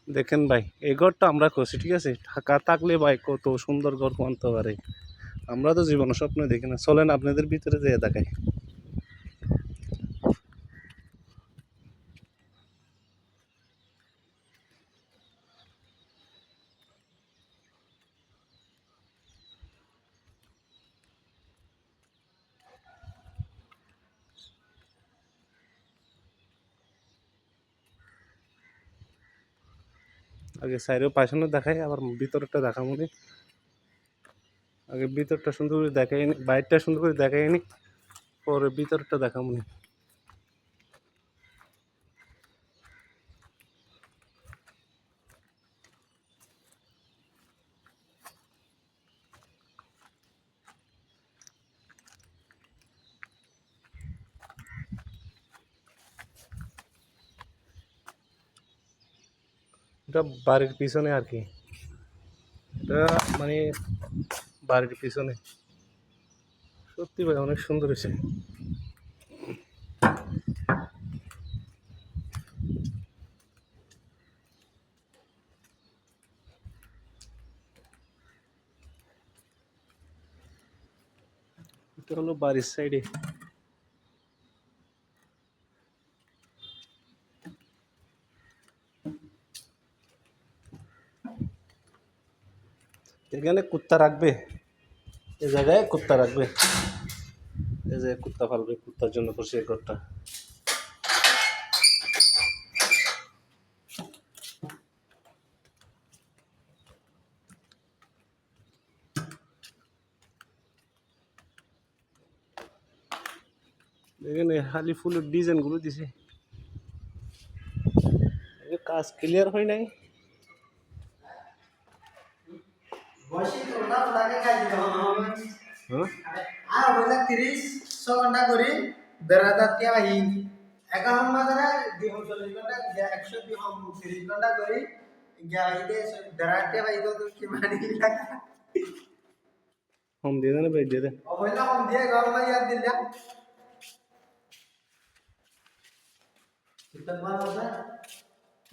দেখেন ভাই, এই ঘরটা আমরা করছি, ঠিক আছে? ঢাকা থাকলে ভাই কত সুন্দর ঘর আনতে পারে। আমরা তো জীবনে স্বপ্ন দেখি না। চলেন আপনাদের ভিতরে যেয়ে দেখাই। আগে সাইডের পাশানো দেখাই, আবার ভিতরটা দেখাবো নি। আগে ভিতরটা সুন্দর করে দেখাই নি, বাইরটা সুন্দর করে দেখাই নি, পরে ভিতরটা দেখাবো নি। এটা বাড়ির পিছনে আর কি, এটা মানে বাড়ির পিছনে। সত্যি ভাই অনেক সুন্দর হয়েছে। এটা হলো বাড়ির সাইডে। এখানে কুত্তা রাখবে, এই জায়গায় কুত্তা রাখবে, এই যে কুত্তা পালবে, কুত্তার জন্য করছে এই ঘরটা। এখানে খালি ফুলের ডিজাইন গুলো দিছে, কাজ ক্লিয়ার হয় নাই। बोला 30 करी दरादात क्या ही एका हम माजरा दिहम 40 घंटा 100 दिहम 30 घंटा करी क्या ही दे दराटे भाई तो की मानी लगा हम दे देना भाई, दे दे। और बोला हम दिए गांव में याद दिला कितना बार होता